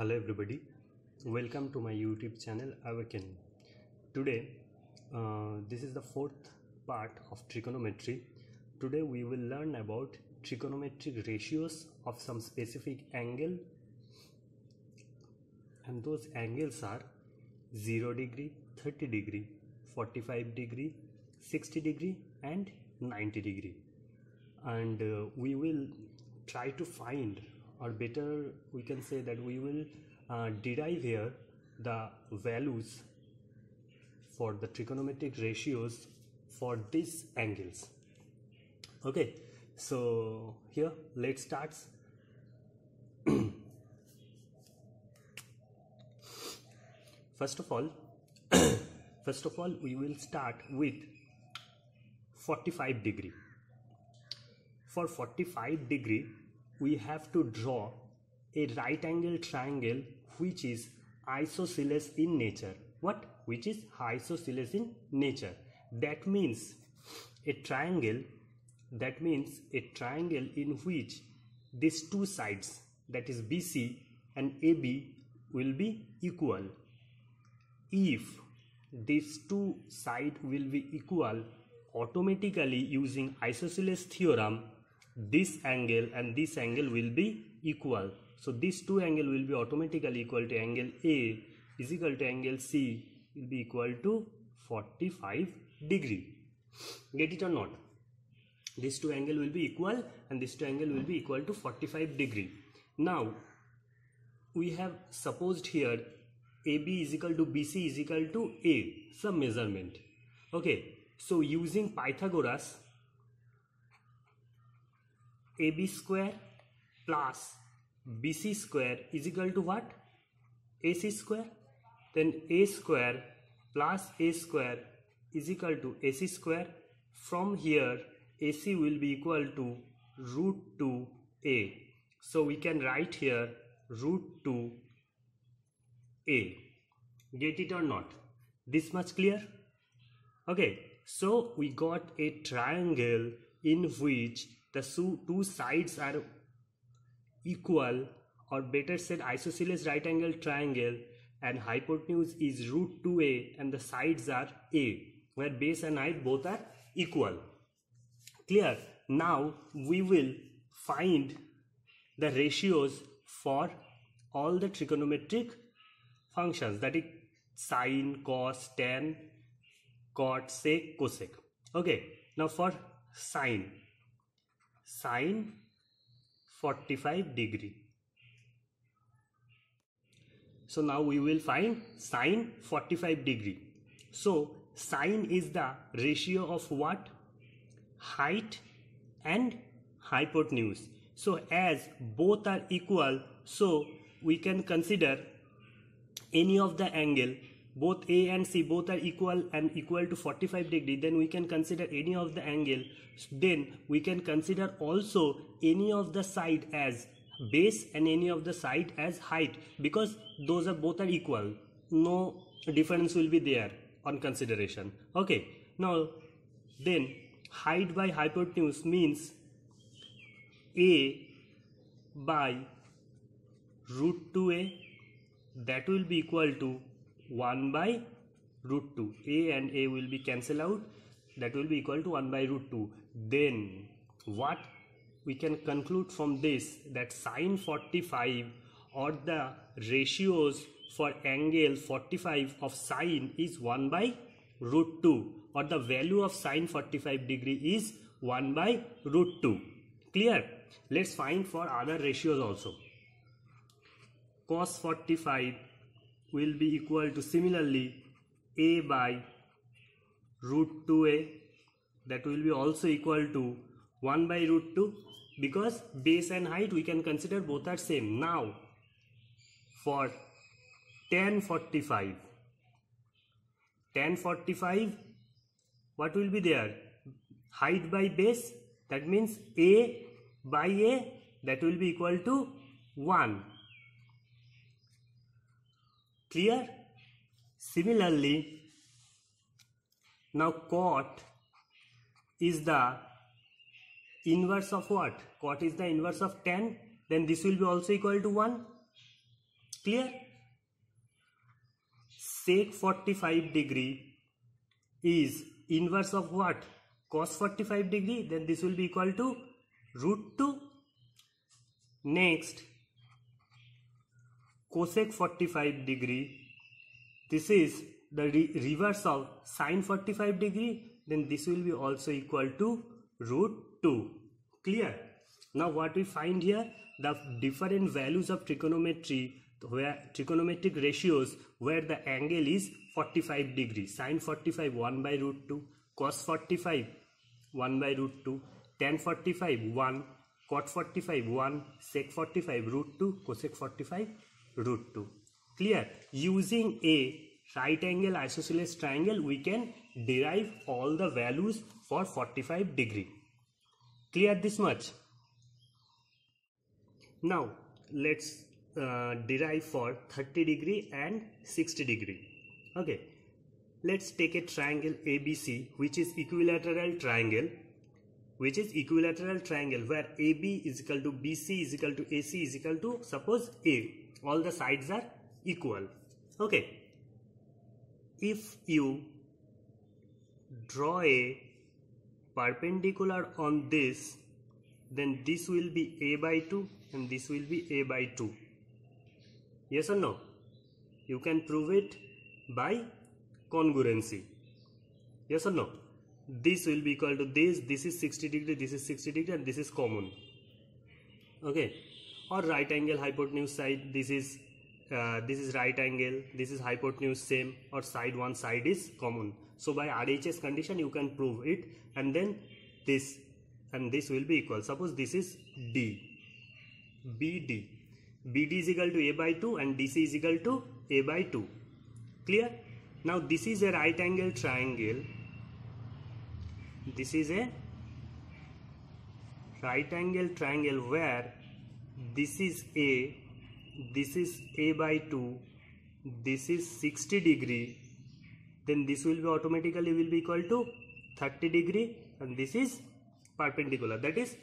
Hello everybody, welcome to my YouTube channel Awaken. Today this is the fourth part of trigonometry. Today we will learn about trigonometric ratios of some specific angle, and those angles are 0 degree, 30 degree, 45 degree, 60 degree and 90 degree. And we will try to find, or better we can say that we will derive here the values for the trigonometric ratios for these angles. Okay, so here let's start. First of all we will start with 45 degree. For 45 degree we have to draw a right angle triangle which is isosceles in nature. Which is isosceles in nature? That means a triangle in which these two sides, that is BC and AB, will be equal. If these two sides will be equal, automatically using isosceles theorem, this angle and this angle will be equal. So these two angles will be automatically equal to angle A is equal to angle C will be equal to 45 degree. Get it or not? These two angles will be equal and this two angle will be equal to 45 degree. Now we have supposed here AB is equal to BC is equal to A, some measurement. Okay, so using Pythagoras, AB square plus BC square is equal to what? AC square. Then A square plus A square is equal to AC square. From here AC will be equal to root 2A. So we can write here root 2A. Get it or not? This much clear? Okay, so we got a triangle in which the two sides are equal, or better said isosceles right angle triangle, and hypotenuse is root 2A and the sides are A, where base and height both are equal. Clear? Now we will find the ratios for all the trigonometric functions, that is sine, cos, tan, cot, sec, cosec. Okay, now for sine 45 degree. So now we will find sine 45 degree. So sine is the ratio of what? Height and hypotenuse. So as both are equal, so we can consider any of the angle, both A and C both are equal and equal to 45 degree, then we can consider any of the angle. Then we can consider also any of the side as base and any of the side as height, because those are both are equal, no difference will be there on consideration. Okay, now then height by hypotenuse means A by root 2A, that will be equal to 1 by root 2. A and A will be cancelled out, that will be equal to 1 by root 2. Then what we can conclude from this, that sine 45 or the ratios for angle 45 of sine is 1 by root 2, or the value of sine 45 degree is 1 by root 2. Clear? Let's find for other ratios also. Cos 45 will be equal to similarly A by root 2A, that will be also equal to 1 by root 2, because base and height we can consider both are same. Now for tan 45 what will be there? Height by base, that means A by A, that will be equal to 1. Clear? Similarly, now cot is the inverse of what? Cot is the inverse of tan, then this will be also equal to 1. Clear? Sec 45 degree is inverse of what? Cos 45 degree. Then this will be equal to root 2. Next, cosec 45 degree. This is the reverse of sin 45 degree. Then this will be also equal to root 2. Clear? Now what we find here, the different values of trigonometry, where trigonometric ratios where the angle is 45 degrees. Sin 45 1 by root 2, cos 45 1 by root 2, tan 45 1, cot 45 1, sec 45 root 2, cosec 45 root 2. Clear? Using a right angle isosceles triangle, we can derive all the values for 45 degree. Clear this much? Now let's derive for 30 degree and 60 degree. Okay, let's take a triangle ABC, which is equilateral triangle, where AB is equal to BC is equal to AC is equal to, suppose, A. All the sides are equal. Okay, if you draw a perpendicular on this, then this will be A by 2 and this will be A by 2. Yes or no? You can prove it by congruency. Yes or no? This will be equal to this. This is 60 degree, this is 60 degree, and this is common. Okay. Or right angle hypotenuse side. This is right angle. This is hypotenuse same. Or side one side is common. So by RHS condition you can prove it, and then this and this will be equal. Suppose this is D. BD. BD is equal to A by 2 and DC is equal to A by 2. Clear? Now this is a right angle triangle. This is a right angle triangle where this is A, this is A by 2, this is 60 degree. Then this will be automatically will be equal to 30 degree, and this is perpendicular, that is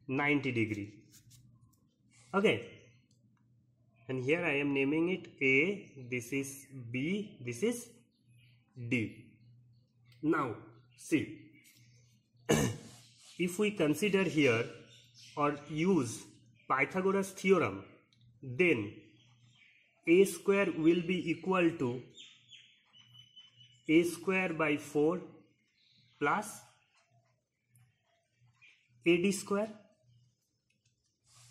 90 degree. Okay, and here I am naming it A, this is B, this is D. Now see, if we consider here or use Pythagoras theorem, then A square will be equal to A square by 4 plus AD square.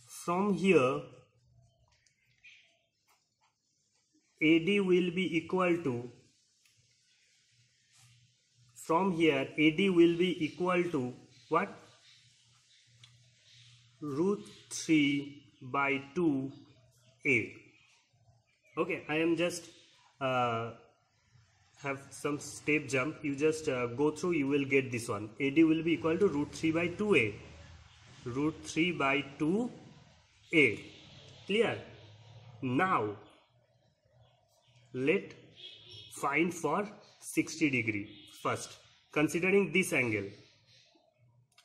From here AD will be equal to, from here AD will be equal to what? Root 3 by 2A. Okay, I am just have some step jump. You just go through, you will get this one. AD will be equal to root 3 by 2A. Root 3 by 2A. Clear? Now let find for 60 degree first, considering this angle.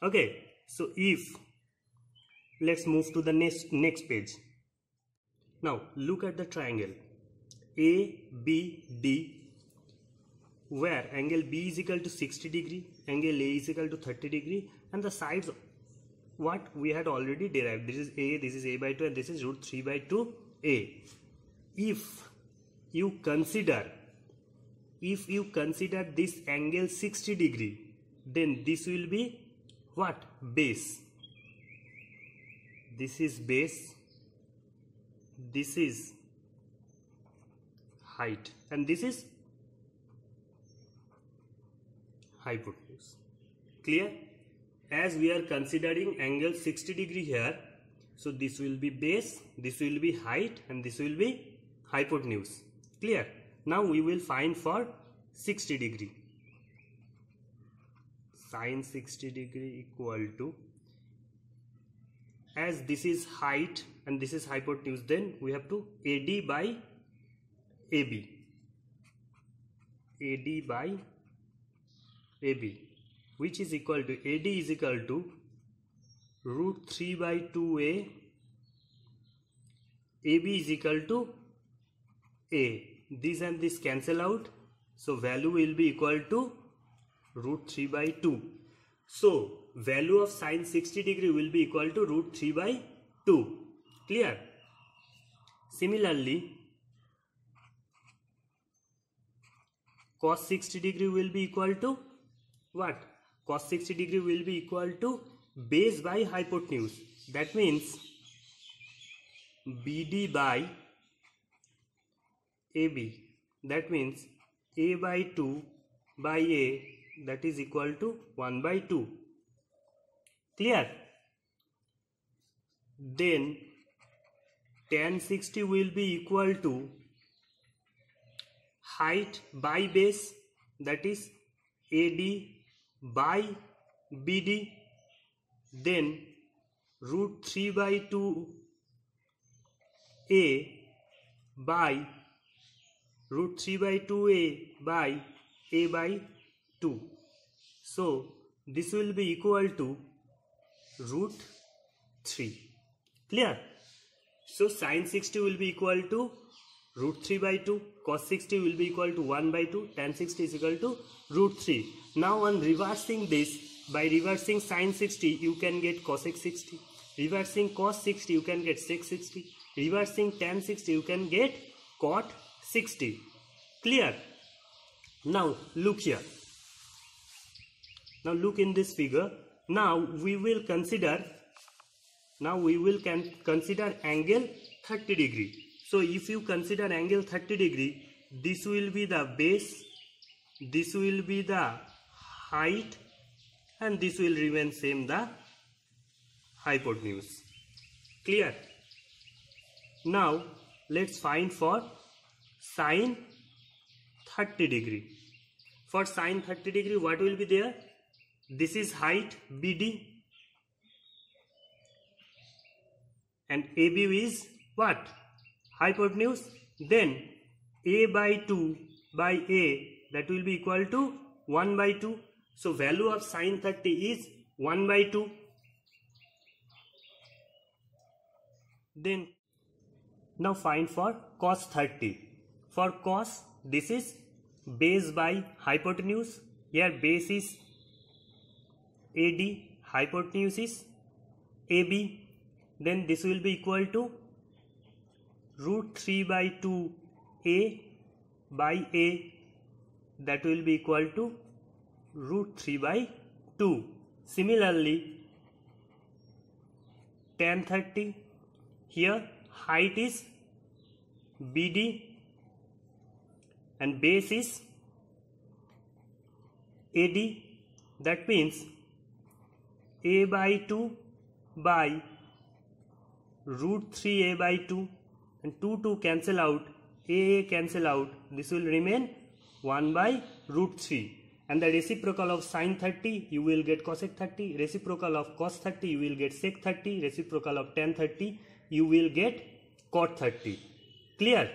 Okay, so if let's move to the next page. Now look at the triangle ABD, where angle B is equal to 60 degree, angle A is equal to 30 degree, and the sides what we had already derived. This is A, this is A by 2, and this is root 3 by 2A. If you consider this angle 60 degree, then this will be what? Base. This is base, this is height, and this is hypotenuse. Clear? As we are considering angle 60 degree here, so this will be base, this will be height, and this will be hypotenuse. Clear? Now we will find for 60 degree. Sin 60 degree equal to, as this is height and this is hypotenuse, then we have to AD by AB. AD by AB, which is equal to, AD is equal to root 3 by 2A. AB is equal to a. This and this cancel out, so value will be equal to root 3 by 2. So value of sine 60 degree will be equal to root 3 by 2. Clear? Similarly, cos 60 degree will be equal to what? Cos 60 degree will be equal to base by hypotenuse. That means BD by AB. That means A by 2 by A, that is equal to 1 by 2. Clear? Then tan 60 will be equal to height by base, that is AD by BD, then root 3 by 2 A by root 3 by 2A by A by 2. So this will be equal to root 3. Clear? So sin 60 will be equal to root 3 by 2, cos 60 will be equal to 1 by 2, tan 60 is equal to root 3. Now on reversing this, by reversing sin 60 you can get cosec 60, reversing cos 60 you can get sec 60, reversing tan 60 you can get cot 60. Clear? Now look here. Now look in this figure. Now we will consider angle 30 degree. So if you consider angle 30 degree, this will be the base, this will be the height, and this will remain same, the hypotenuse. Clear? Now let's find for sine 30 degree. For sine 30 degree, what will be there? This is height BD and AB is what? Hypotenuse. Then A by 2 by A, that will be equal to 1 by 2. So value of sine 30 is 1 by 2. Then now find for cos 30. For cos, this is base by hypotenuse. Here base is AD, hypotenuse is AB. Then this will be equal to root 3 by 2 A by A, that will be equal to root 3 by 2. Similarly, tan 30, here height is BD and base is AD, that means A by 2 by root 3A by 2, and 2 cancel out, A cancel out, this will remain 1 by root 3. And the reciprocal of sine 30 you will get cosec 30, reciprocal of cos 30 you will get sec 30, reciprocal of tan 30 you will get cot 30. Clear?